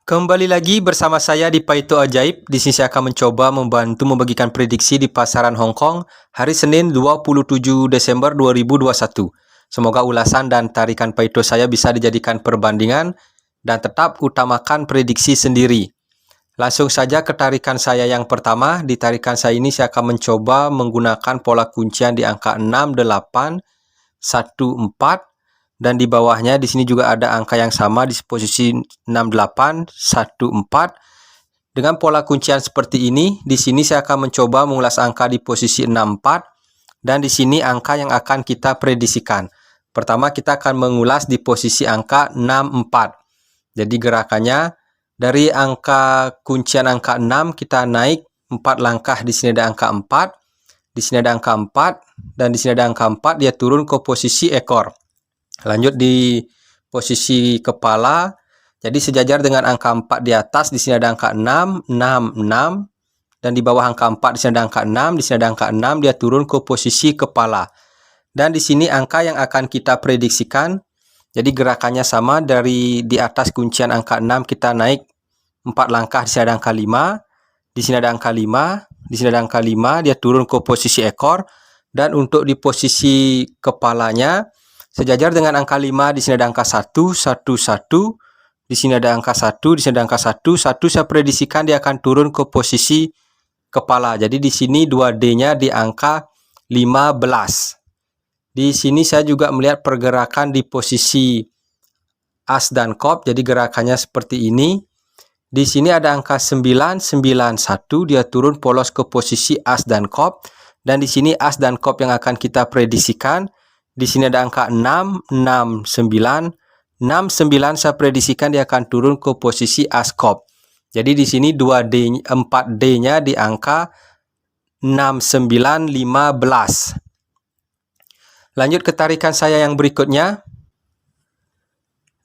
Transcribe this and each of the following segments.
Kembali lagi bersama saya di Paito Ajaib. Di sini saya akan mencoba membantu membagikan prediksi di pasaran Hong Kong hari Senin 27 Desember 2021. Semoga ulasan dan tarikan Paito saya bisa dijadikan perbandingan dan tetap utamakan prediksi sendiri. Langsung saja ke tarikan saya yang pertama. Di tarikan saya ini saya akan mencoba menggunakan pola kuncian di angka 68, 14. Dan di bawahnya di sini juga ada angka yang sama di posisi 68, 14. Dengan pola kuncian seperti ini, di sini saya akan mencoba mengulas angka di posisi 64 dan di sini angka yang akan kita prediksikan. Pertama kita akan mengulas di posisi angka 64. Jadi gerakannya dari angka kuncian angka 6 kita naik 4 langkah, di sini ada angka 4, di sini ada angka 4 dan di sini ada angka 4, dia turun ke posisi ekor. Lanjut di posisi kepala, jadi sejajar dengan angka 4 di atas, di sini ada angka 6, 6, 6. Dan di bawah angka 4, di sini ada angka 6, di sini ada angka 6, dia turun ke posisi kepala. Dan di sini angka yang akan kita prediksikan, jadi gerakannya sama, dari di atas kuncian angka 6 kita naik 4 langkah, di sini ada angka 5, di sini ada angka 5, di sini ada angka 5, dia turun ke posisi ekor. Dan untuk di posisi kepalanya, sejajar dengan angka 5, di sini ada angka 1, 1, 1. Di sini ada angka 1, di sini ada angka 1. 1 saya prediksikan dia akan turun ke posisi kepala. Jadi di sini 2D-nya di angka 15. Di sini saya juga melihat pergerakan di posisi as dan kop. Jadi gerakannya seperti ini. Di sini ada angka 9, 9, 1. Dia turun polos ke posisi as dan kop. Dan di sini as dan kop yang akan kita prediksikan. Di sini ada angka 6, 6, 9. 6, 9 saya prediksikan dia akan turun ke posisi as kop. Jadi di sini 2D, 4D-nya di angka 6, 9, 15. Lanjut ke tarikan saya yang berikutnya.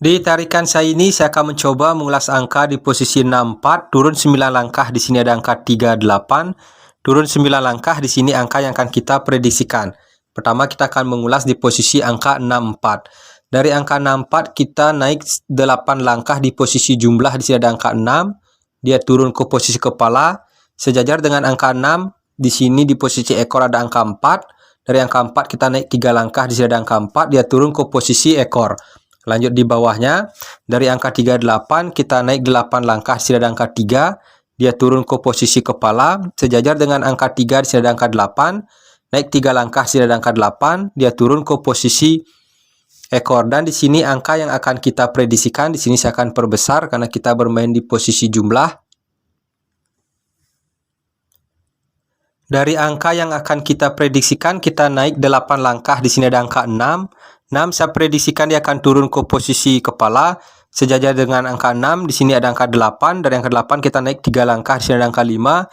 Di tarikan saya ini saya akan mencoba mengulas angka di posisi 64, turun 9 langkah, di sini ada angka 38. Turun 9 langkah, di sini angka yang akan kita prediksikan. Pertama kita akan mengulas di posisi angka 64. Dari angka 64 kita naik 8 langkah di posisi jumlah, di sini ada angka 6. Dia turun ke posisi kepala. Sejajar dengan angka 6, di sini di posisi ekor ada angka 4. Dari angka 4 kita naik 3 langkah, di sini ada angka 4. Dia turun ke posisi ekor. Lanjut di bawahnya, dari angka 38 kita naik 8 langkah, di sini ada angka 3. Dia turun ke posisi kepala. Sejajar dengan angka 3, di sini ada angka 8. Naik 3 langkah, sini ada angka 8, dia turun ke posisi ekor. Dan di sini angka yang akan kita prediksikan, di sini saya akan perbesar karena kita bermain di posisi jumlah. Dari angka yang akan kita prediksikan, kita naik 8 langkah, di sini ada angka 6. 6 saya prediksikan dia akan turun ke posisi kepala. Sejajar dengan angka 6, di sini ada angka 8. Dari angka 8 kita naik 3 langkah, di sini ada angka 5.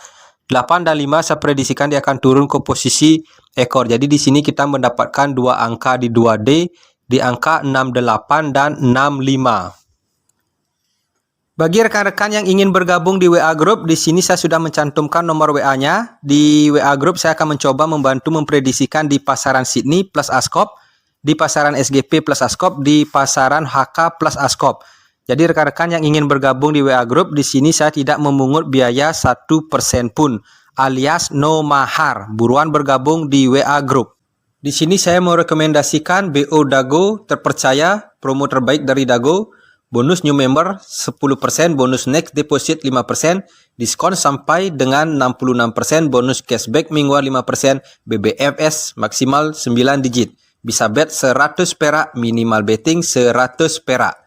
8 dan 5 saya prediksikan dia akan turun ke posisi ekor. Jadi di sini kita mendapatkan dua angka di 2D di angka 68 dan 65. Bagi rekan-rekan yang ingin bergabung di WA Group, di sini saya sudah mencantumkan nomor WA-nya. Di WA Group saya akan mencoba membantu memprediksikan di pasaran Sydney plus Askop, di pasaran SGP plus Askop, di pasaran HK plus Askop. Jadi rekan-rekan yang ingin bergabung di WA Group, di sini saya tidak memungut biaya 1% pun, alias no mahar. Buruan bergabung di WA Group. Di sini saya merekomendasikan BO Dago terpercaya, promo terbaik dari Dago, bonus new member 10%, bonus next deposit 5%, diskon sampai dengan 66%, bonus cashback mingguan 5%, BBFS maksimal 9 digit. Bisa bet 100 perak, minimal betting 100 perak.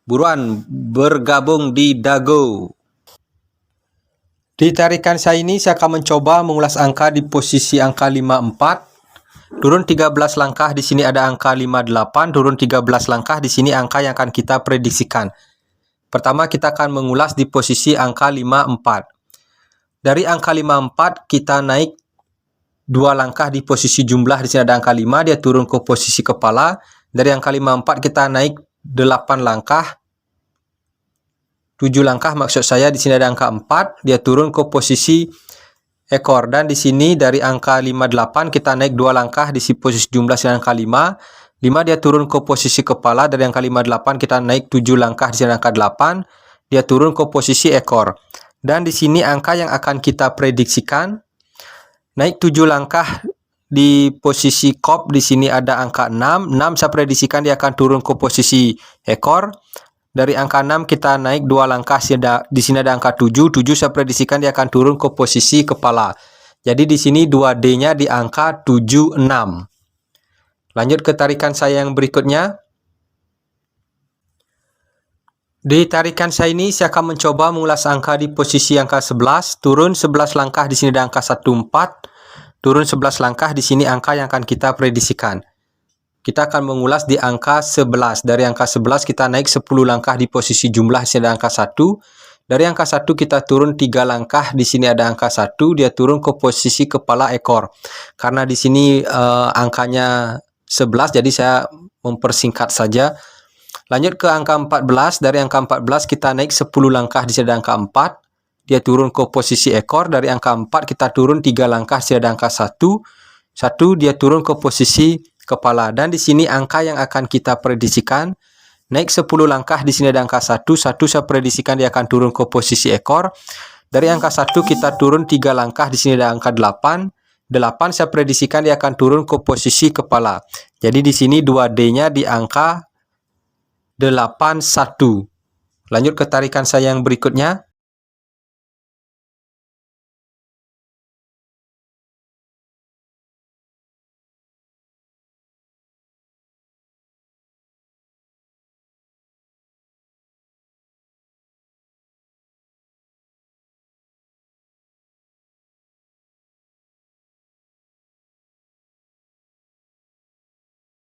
Buruan bergabung di Dago. Di tarikan saya ini saya akan mencoba mengulas angka di posisi angka 54. Turun 13 langkah, di sini ada angka 58. Turun 13 langkah, di sini angka yang akan kita prediksikan. Pertama kita akan mengulas di posisi angka 54. Dari angka 54 kita naik 2 langkah di posisi jumlah, di sini ada angka 5, dia turun ke posisi kepala. Dari angka 54 kita naik 8 langkah, 7 langkah maksud saya, di sini ada angka 4, dia turun ke posisi ekor. Dan di sini dari angka 58 kita naik 2 langkah di posisi jumlah, di angka 5. 5 dia turun ke posisi kepala. Dari angka 58 kita naik 7 langkah di angka 8. dia turun ke posisi ekor. Dan di sini angka yang akan kita prediksikan naik 7 langkah di posisi kop. Di sini ada angka 6. 6 saya prediksikan dia akan turun ke posisi ekor. Dari angka 6 kita naik 2 langkah, di sini ada angka 7. 7 saya prediksikan dia akan turun ke posisi kepala. Jadi di sini 2D-nya di angka 76. Lanjut ke tarikan saya yang berikutnya. Di tarikan saya ini saya akan mencoba mengulas angka di posisi angka 11, turun 11 langkah, di sini ada angka 14, turun 11 langkah, di sini angka yang akan kita prediksikan. Kita akan mengulas di angka 11. Dari angka 11 kita naik 10 langkah di posisi jumlah, di sini ada angka 1. Dari angka 1 kita turun 3 langkah, di sini ada angka 1, dia turun ke posisi kepala ekor. Karena di sini angkanya 11, jadi saya mempersingkat saja. Lanjut ke angka 14. Dari angka 14 kita naik 10 langkah, di sini ada angka 4. Dia turun ke posisi ekor. Dari angka 4 kita turun 3 langkah, di sini ada angka 1. 1 dia turun ke posisi kepala. Dan di sini angka yang akan kita prediksikan naik 10 langkah, di sini ada angka 1. 1 saya prediksikan dia akan turun ke posisi ekor. Dari angka 1 kita turun 3 langkah, di sini ada angka 8. 8 saya prediksikan dia akan turun ke posisi kepala. Jadi di sini 2D-nya di angka 81. Lanjut ke tarikan saya yang berikutnya.